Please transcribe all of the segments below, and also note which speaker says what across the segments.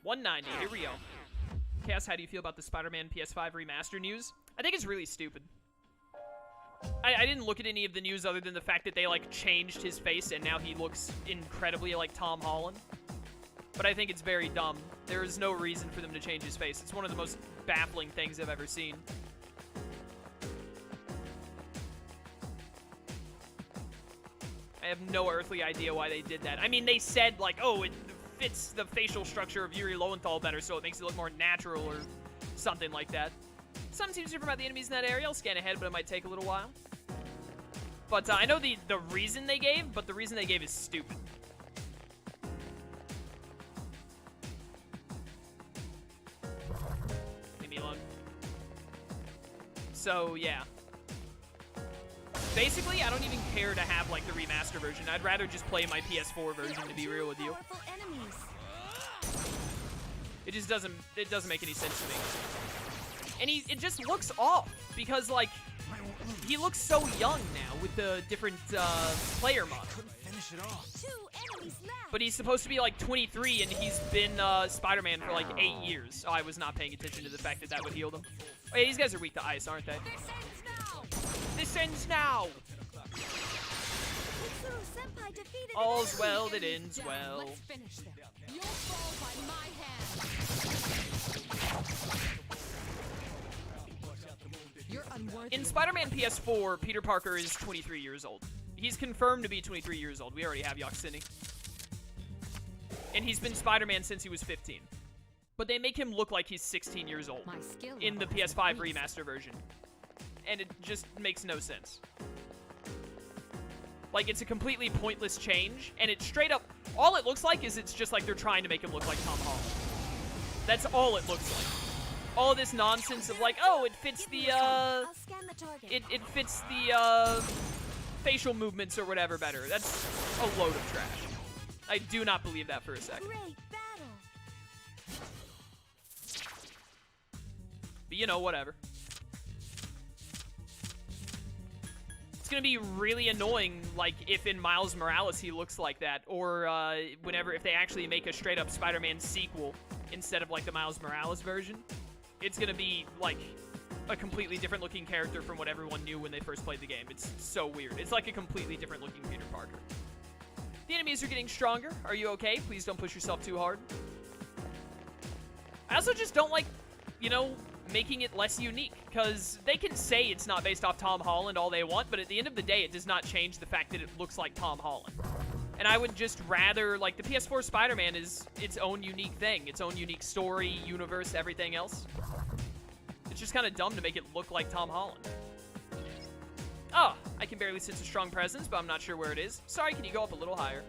Speaker 1: 190. Here we go. Chaos, how do you feel about the Spider-Man PS5 remaster news? I think it's really stupid. I didn't look at any of the news other than the fact that they, like, changed his face and now he looks incredibly like Tom Holland. But I think it's very dumb. There is no reason for them to change his face. It's one of the most baffling things I've ever seen. I have no earthly idea why they did that. I mean, they said, like, oh, it fits the facial structure of Yuri Lowenthal better, so it makes it look more natural or something like that. Something seems different about the enemies in that area. I'll scan ahead, but it might take a little while. But I know the reason they gave, but the reason they gave is stupid. Leave me alone. So, yeah. Basically, I don't even care to have, like, the remaster version. I'd rather just play my PS4 version, to be real with you. It just doesn't make any sense to me. And it just looks off, because, like, he looks so young now with the different player mod. But he's supposed to be, like, 23, and he's been Spider-Man for, like, 8 years. Oh, I was not paying attention to the fact that that would heal them. Oh, yeah, these guys are weak to ice, aren't they? This ends now! All's well that ends well.
Speaker 2: Let's finish them. You'll fall by my hand. You're unworthy.
Speaker 1: In Spider-Man PS4, Peter Parker is 23 years old. He's confirmed to be 23 years old. We already have Yoxini. And he's been Spider-Man since he was 15. But they make him look like he's 16 years old in the PS5 remaster version. And it just makes no sense. Like, it's a completely pointless change, and it's straight up, all it looks like is it's just like they're trying to make him look like Tom Holland. That's all it looks like. All this nonsense of like, oh, it fits the, it fits the, facial movements or whatever better. That's a load of trash. I do not believe that for a second. But, you know, whatever. It's gonna be really annoying, like, if in Miles Morales he looks like that, or if they actually make a straight-up Spider-Man sequel instead of, like, the Miles Morales version. It's gonna be, like, a completely different-looking character from what everyone knew when they first played the game. It's so weird. It's like a completely different-looking Peter Parker. The enemies are getting stronger. Are you okay? Please don't push yourself too hard. I also just don't like, you know, making it less unique, because they can say it's not based off Tom Holland all they want, but at the end of the day, it does not change the fact that it looks like Tom Holland. And I would just rather, like, the PS4 Spider-Man is its own unique thing, its own unique story, universe, everything else. It's just kind of dumb to make it look like Tom Holland. Oh, I can barely sense a strong presence, but I'm not sure where it is. Sorry, can you go up a little higher?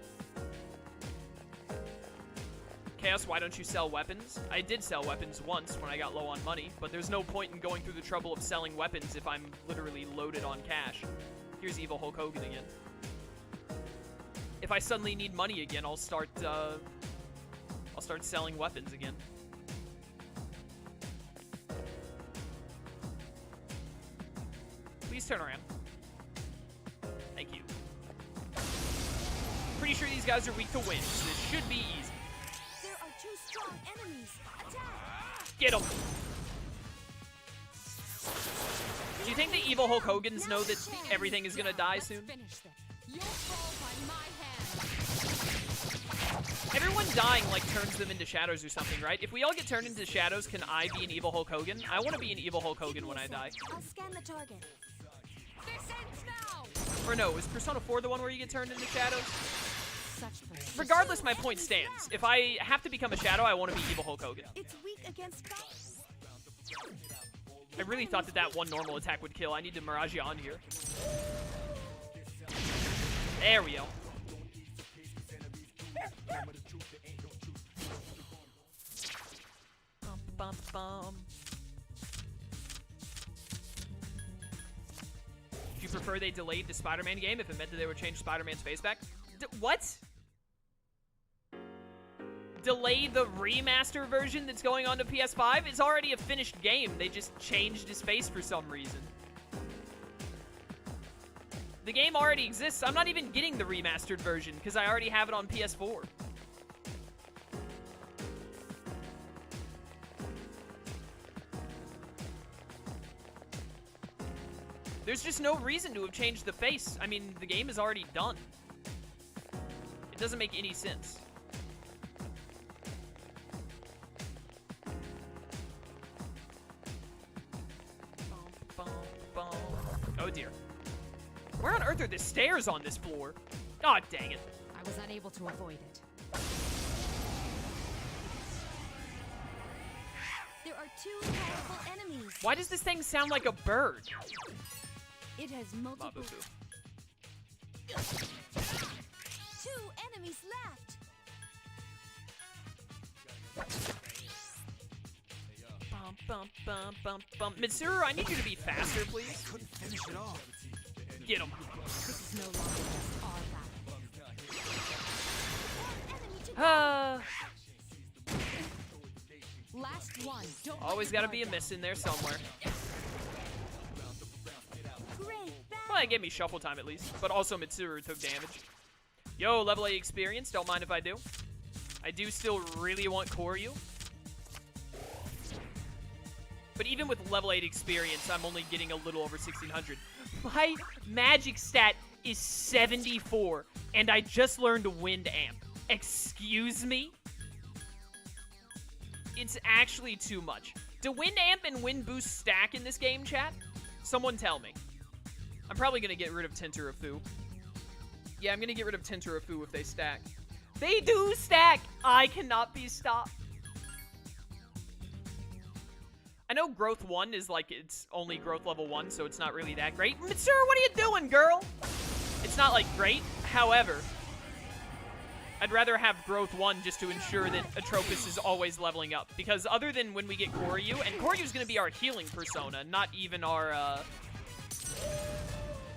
Speaker 1: Chaos, why don't you sell weapons? I did sell weapons once when I got low on money, but there's no point in going through the trouble of selling weapons if I'm literally loaded on cash. Here's Evil Hulk Hogan again. If I suddenly need money again, I'll start selling weapons again. Please turn around. Thank you. Pretty sure these guys are weak to wind, so this should be easy.
Speaker 3: Strong enemies. Attack.
Speaker 1: Get him. Do you think the Evil Hulk Hogans know that everything is gonna die soon? Everyone dying, like, turns them into shadows or something, right? If we all get turned into shadows, can I be an Evil Hulk Hogan? I want to be an Evil Hulk Hogan when I die.
Speaker 3: I'll scan the target.
Speaker 1: Or no, is Persona 4 the one where you get turned into shadows? Regardless, my point stands. If I have to become a shadow, I want to be Evil Hulk Hogan.
Speaker 3: It's weak against
Speaker 1: I really thought that that one normal attack would kill. I need to Mirage on here. There we go. Bum, bum, bum. Do you prefer they delayed the Spider-Man game if it meant that they would change Spider-Man's face back? What? Delay the remaster version that's going on to PS5? It's already a finished game. They just changed his face for some reason. The game already exists. I'm not even getting the remastered version because I already have it on PS4. There's just no reason to have changed the face. I mean, the game is already done. It doesn't make any sense. Oh dear. Where on earth are the stairs on this floor? Oh, dang it.
Speaker 2: I was unable to avoid it.
Speaker 3: There are two powerful enemies.
Speaker 1: Why does this thing sound like a bird?
Speaker 3: It has multiple.
Speaker 1: Mabufu.
Speaker 3: Two enemies left.
Speaker 1: Bum, bum, bum, bum, bum. Mitsuru, I need you to be faster, please.
Speaker 4: Couldn't finish it off.
Speaker 1: Get him.
Speaker 2: This is no longer just our battle. Last one. Don't let
Speaker 1: Always
Speaker 2: your
Speaker 1: got to be a
Speaker 2: guard
Speaker 1: miss in there somewhere.
Speaker 3: Great battle.
Speaker 1: Well, that gave me shuffle time at least, but also Mitsuru took damage. Yo, level 8 experience. Don't mind if I do. I do still really want Koryu. But even with level 8 experience, I'm only getting a little over 1600. My magic stat is 74, and I just learned Wind Amp. Excuse me? It's actually too much. Do Wind Amp and Wind Boost stack in this game, chat? Someone tell me. I'm probably going to get rid of Tentarafu. Yeah, I'm going to get rid of Tentarafu if they stack. They do stack! I cannot be stopped. I know growth 1 is like, it's only growth level 1, so it's not really that great. Mitsuru, what are you doing, girl? It's not like great. However, I'd rather have growth 1 just to ensure that Atropus is always leveling up. Because other than when we get Koryu, and Koryu's going to be our healing persona, not even our,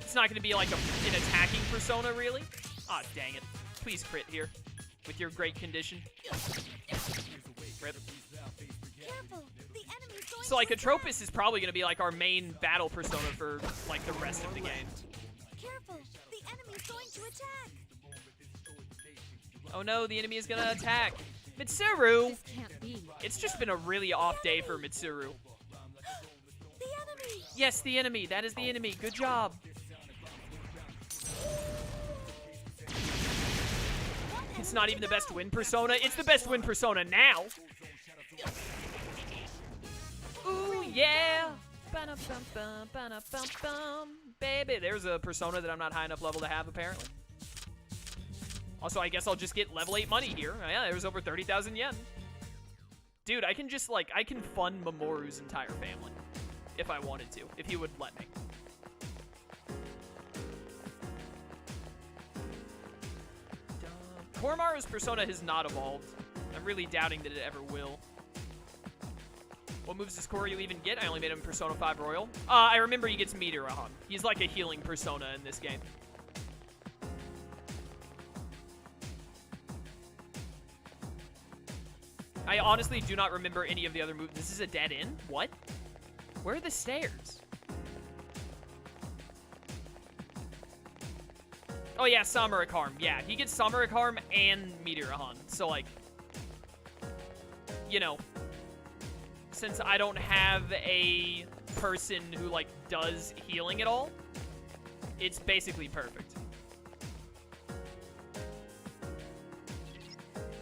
Speaker 1: it's not going to be like an attacking persona, really. Ah, dang it. Please crit here with your great condition. Rip.
Speaker 3: Careful. The enemy's going
Speaker 1: So, like,
Speaker 3: to
Speaker 1: Atropus is probably going to be, like, our main battle persona for, like, the rest of the game.
Speaker 3: Careful. The enemy's going to attack.
Speaker 1: Oh, no, the enemy is going to attack. Mitsuru!
Speaker 2: This can't be.
Speaker 1: It's just been a really off day for Mitsuru.
Speaker 3: The enemy.
Speaker 1: Yes, the enemy. That is the enemy. Good job. It's not even the best win persona. It's the best win persona now. Ooh, yeah. Ba-da-bum-bum, ba-da-bum-bum. Baby, there's a persona that I'm not high enough level to have, apparently. Also, I guess I'll just get level 8 money here. Oh, yeah, there's over 30,000 yen. Dude, I can just, like, I can fund Mamoru's entire family. If I wanted to. If he would let me. Koromaru's persona has not evolved. I'm really doubting that it ever will. What moves does Koryu even get? I only made him Persona 5 Royal. I remember he gets Meteorahon. He's like a healing persona in this game. I honestly do not remember any of the other moves. This is a dead end? What? Where are the stairs? Oh yeah, Samurakarm. Yeah, he gets Samurakarm and Meteorahon. So like, you know, since I don't have a person who like does healing at all, it's basically perfect.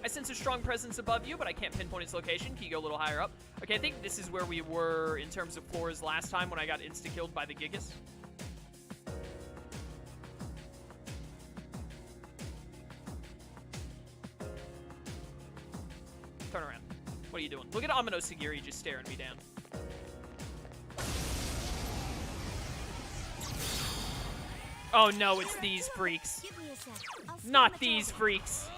Speaker 1: I sense a strong presence above you, but I can't pinpoint its location. Can you go a little higher up? Okay, I think this is where we were in terms of floors last time when I got insta-killed by the Gigas. Turn around. What are you doing? Look at Amino Sagiri just staring me down. Oh no, it's these freaks.
Speaker 3: Give me a sec. I'll scan
Speaker 1: Not
Speaker 3: the
Speaker 1: these
Speaker 3: target.
Speaker 1: freaks.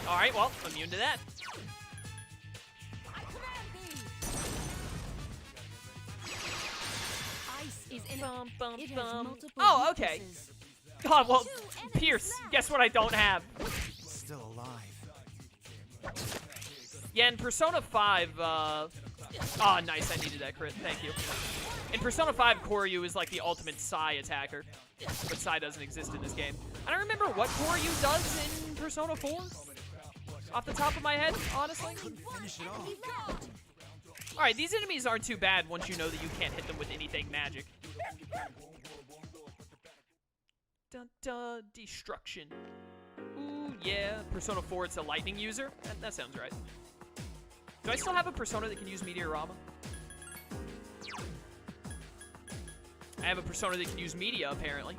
Speaker 1: Alright, well, immune to that.
Speaker 2: I command thee. Ice is in
Speaker 1: Bum, bum,
Speaker 3: It has
Speaker 1: bum.
Speaker 3: multiple
Speaker 1: Oh, okay.
Speaker 3: weaknesses.
Speaker 1: God, well,
Speaker 3: Two enemies
Speaker 1: Pierce,
Speaker 3: left.
Speaker 1: guess what I don't have?
Speaker 4: Still alive.
Speaker 1: Yeah, in Persona 5, oh, nice, I needed that crit, thank you. In Persona 5, Koryu is like the ultimate Sai attacker, but Sai doesn't exist in this game. I don't remember what Koryu does in Persona 4, off the top of my head, honestly.
Speaker 4: Couldn't finish it off.
Speaker 3: Enemy left.
Speaker 1: Alright, these enemies aren't too bad once you know that you can't hit them with anything magic. Dun dun, destruction. Ooh, yeah. Persona 4, it's a lightning user? That sounds right. Do I still have a persona that can use Meteorama? I have a persona that can use media, apparently.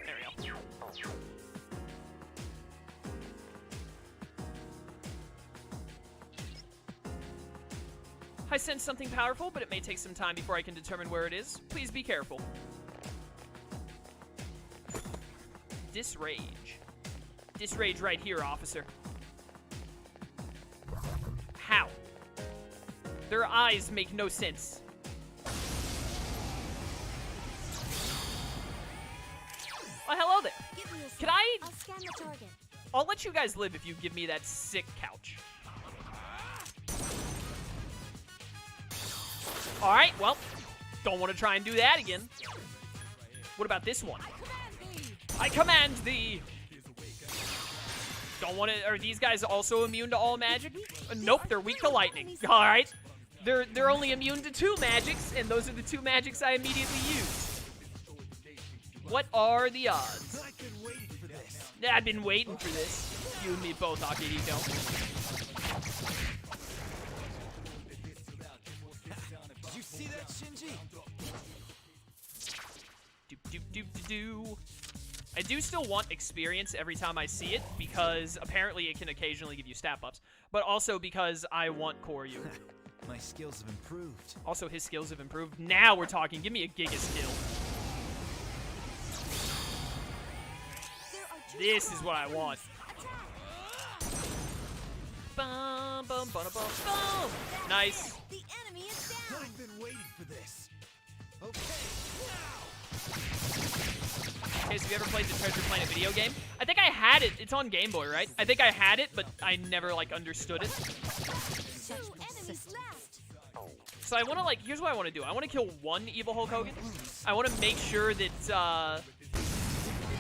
Speaker 1: There we go. I sense something powerful, but it may take some time before I can determine where it is. Please be careful. Disrage. Disrage right here, officer. How? Their eyes make no sense. Oh, hello there.
Speaker 3: Give me a sec.
Speaker 1: Can I...
Speaker 3: I'll scan the target.
Speaker 1: I'll let you guys live if you give me that sick couch. Alright, well, don't want to try and do that again. What about this one? I command thee! Don't want to... Are these guys also immune to all magic? Nope, they're weak to lightning. Alright. They're only immune to 2 magics, and those are the 2 magics I immediately use. What are the odds?
Speaker 4: I've been waiting for this.
Speaker 1: I've been waiting for this. You and me both, Akihiko.
Speaker 4: Did you see that, Shinji?
Speaker 1: Do. I do still want experience every time I see it, because apparently it can occasionally give you stat buffs, but also because I want Koryu.
Speaker 4: My skills have improved.
Speaker 1: Also, his skills have improved. Now we're talking. Give me a Giga skill.
Speaker 3: There are 2
Speaker 1: This is what I want.
Speaker 3: Attack.
Speaker 1: Bum, bum, bum, bum, bum. Nice.
Speaker 3: The enemy is down.
Speaker 4: I've been waiting for this. Okay,
Speaker 1: Okay, so have you ever played the Treasure Planet video game? I think I had it. It's on Game Boy, right? I think I had it, but I never, like, understood it.
Speaker 3: 2 enemies left.
Speaker 1: So I want to, like, here's what I want to do. I want to kill 1 evil Hulk Hogan. I want to make sure that,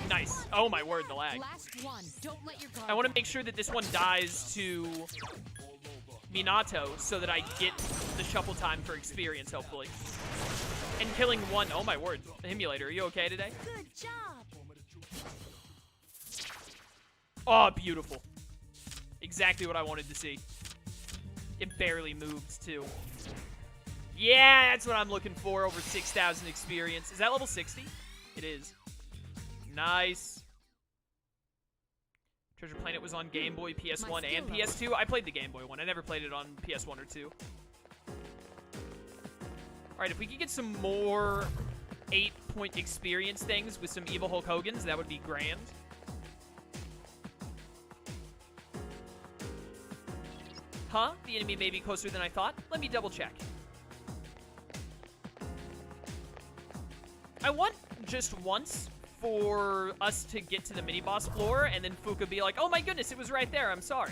Speaker 1: nice. Oh, my word, the lag.
Speaker 2: Last one. Don't let your guard
Speaker 1: I want to
Speaker 2: down.
Speaker 1: make sure that this one dies to Minato so that I get the shuffle time for experience, hopefully. And killing 1, oh my word. Emulator, are you okay today?
Speaker 3: Good job.
Speaker 1: Oh, beautiful. Exactly what I wanted to see. It barely moved, too. Yeah, that's what I'm looking for. Over 6,000 experience. Is that level 60? It is. Nice. Treasure Planet was on Game Boy, PS1, and PS2. I played the Game Boy one. I never played it on PS1 or 2. Alright, if we could get some more 8-point experience things with some evil Hulk Hogans, that would be grand. Huh? The enemy may be closer than I thought. Let me double check. I want just once for us to get to the mini-boss floor, and then Fuka be like, oh my goodness, it was right there, I'm sorry.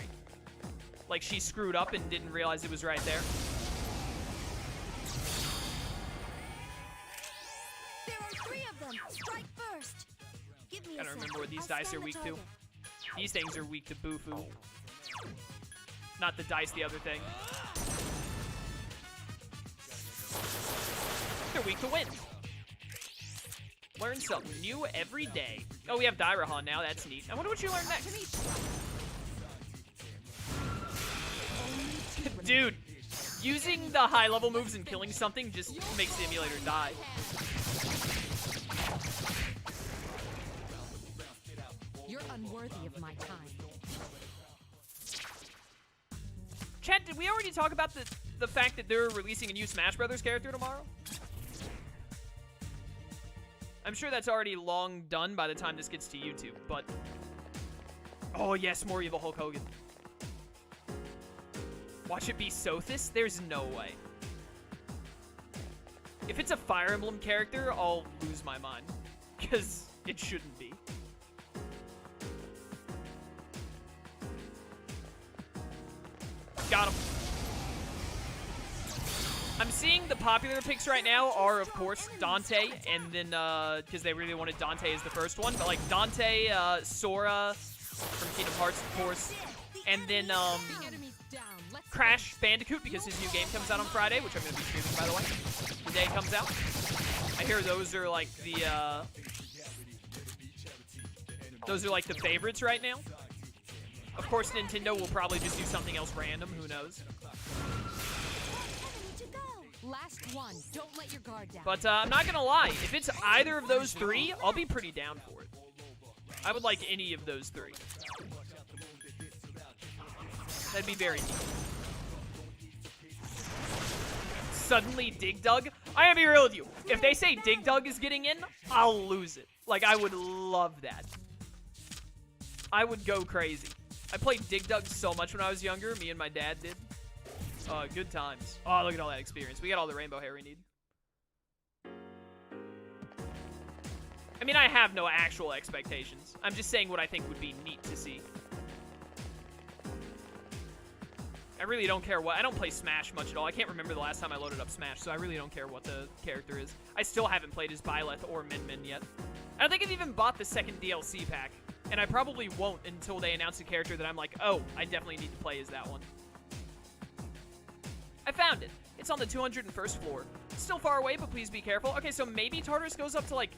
Speaker 1: Like, she screwed up and didn't realize it was right there.
Speaker 3: There are 3 of them. Strike first. Give me a
Speaker 1: Gotta
Speaker 3: sec.
Speaker 1: remember what these
Speaker 3: I'll
Speaker 1: dice
Speaker 3: scan
Speaker 1: are
Speaker 3: the
Speaker 1: weak to.
Speaker 3: target.
Speaker 1: These things are weak to Bufu. Not the dice, the other thing. They're weak to wind. Learn something new every day. Oh, we have Dairahan now. That's neat. I wonder what you learn next. Dude, using the high-level moves and killing something just makes the emulator die.
Speaker 2: You're unworthy of my time.
Speaker 1: Chad, did we already talk about the fact that they're releasing a new Smash Brothers character tomorrow? I'm sure that's already long done by the time this gets to YouTube, but... Oh, yes, more evil Hulk Hogan. Watch it be Sothis? There's no way. If it's a Fire Emblem character, I'll lose my mind. Because it shouldn't be. Got him. I'm seeing the popular picks right now are, of course, Dante, and then, because they really wanted Dante as the first one, but, like, Dante, Sora from Kingdom Hearts, of course, and then,
Speaker 2: The enemy's down. Let's
Speaker 1: Crash Bandicoot, because his new game comes out on Friday, which I'm going to be streaming, by the way. The day it comes out. I hear those are like the, those are like the favorites right now. Of course, Nintendo will probably just do something else random. Who knows?
Speaker 2: Last one. Don't let your guard down.
Speaker 1: But I'm not going to lie. If it's either of those three, I'll be pretty down for it. I would like any of those three. That'd be very neat. Suddenly Dig Dug? I gotta be real with you. If they say Dig Dug is getting in, I'll lose it. Like, I would love that. I would go crazy. I played Dig Dug so much when I was younger. Me and my dad did. Good times. Oh, look at all that experience. We got all the rainbow hair we need. I mean, I have no actual expectations. I'm just saying what I think would be neat to see. I really don't care what... I don't play Smash much at all. I can't remember the last time I loaded up Smash, so I really don't care what the character is. I still haven't played as Byleth or Min Min yet. I don't think I've even bought the second DLC pack, and I probably won't until they announce a character that I'm like, oh, I definitely need to play as that one. I found it. It's on the 201st floor. It's still far away, but please be careful. Okay, so maybe Tartarus goes up to, like,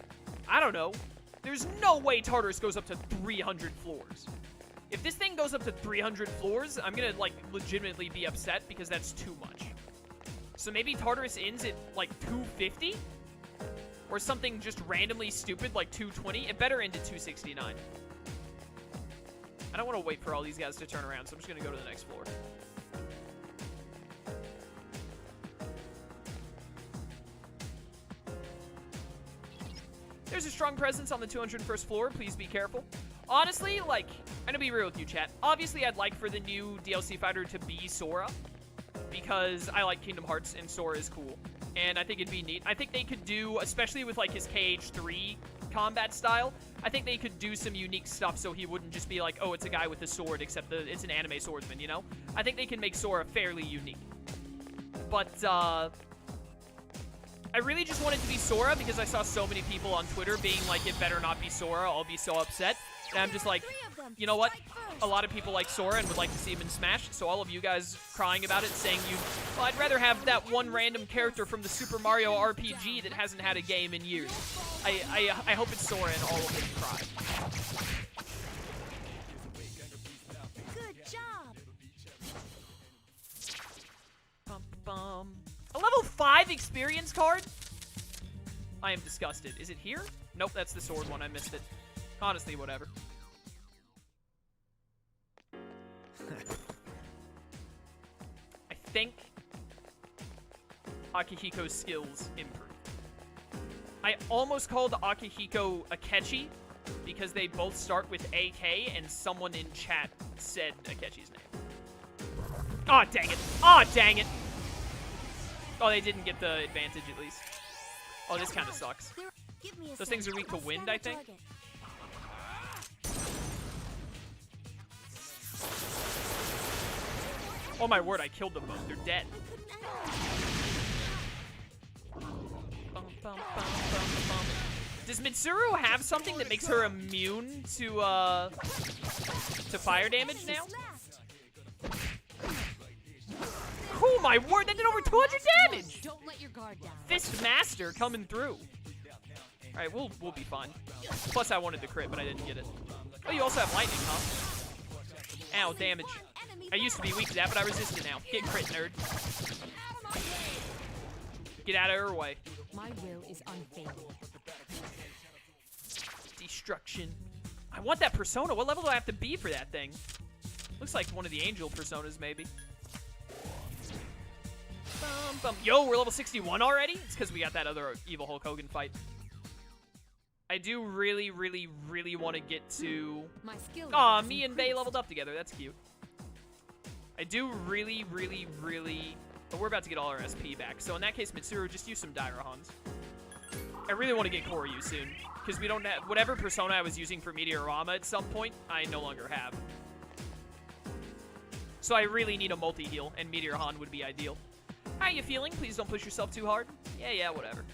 Speaker 1: I don't know. There's no way Tartarus goes up to 300 floors. If this thing goes up to 300 floors, I'm gonna, like, legitimately be upset because that's too much. So maybe Tartarus ends at, like, 250? Or something just randomly stupid, like 220? It better end at 269. I don't want to wait for all these guys to turn around, so I'm just gonna go to the next floor. There's a strong presence on the 201st floor. Please be careful. Honestly, like, I'm gonna be real with you, chat. Obviously, I'd like for the new DLC fighter to be Sora, because I like Kingdom Hearts and Sora is cool. And I think it'd be neat. I think they could do, especially with, like, his KH3 combat style, I think they could do some unique stuff so he wouldn't just be like, oh, it's a guy with a sword, except it's an anime swordsman, you know? I think they can make Sora fairly unique. But, I really just want it to be Sora because I saw so many people on Twitter being like, it better not be Sora, I'll be so upset. And I'm just like, you know what? A lot of people like Sora and would like to see him in Smash, so all of you guys crying about it, saying well, I'd rather have that one random character from the Super Mario RPG that hasn't had a game in years. I hope it's Sora and all of them cry.
Speaker 3: Good job.
Speaker 1: Bum, bum. A level 5 experience card? I am disgusted. Is it here? Nope, that's the sword one. I missed it. Honestly, whatever. I think Akihiko's skills improved. I almost called Akihiko Akechi because they both start with AK and someone in chat said Akechi's name. Aw, oh, dang it. Aw, oh, dang it. Oh, they didn't get the advantage at least. Oh, this kind of sucks. Those things are weak to wind, I think. Oh my word, I killed them both. They're dead. Does Mitsuru have something that makes her immune to fire damage now? Oh my word, that did over 200 damage!
Speaker 2: Don't let your guard down.
Speaker 1: Fist Master coming through. Alright, we'll be fine. Plus I wanted the crit, but I didn't get it. Oh, you also have lightning, huh? Ow, damage. I used to be weak to that, but I resist it now. Get crit, nerd. Get out of her way.
Speaker 2: My will is unfailing.
Speaker 1: Destruction. I want that persona. What level do I have to be for that thing? Looks like one of the angel personas, maybe. Bum, bum. Yo, we're level 61 already? It's because we got that other evil Hulk Hogan fight. I do really, really, really want to get to... Aw, me and Bae leveled up together. That's cute. I do really, really, really... But we're about to get all our SP back. So in that case, Mitsuru, just use some Dairahans. I really want to get Koryu soon. Because we don't have... Whatever persona I was using for Meteorama at some point, I no longer have. So I really need a multi-heal, and Meteor Han would be ideal. How are you feeling? Please don't push yourself too hard. Yeah, whatever.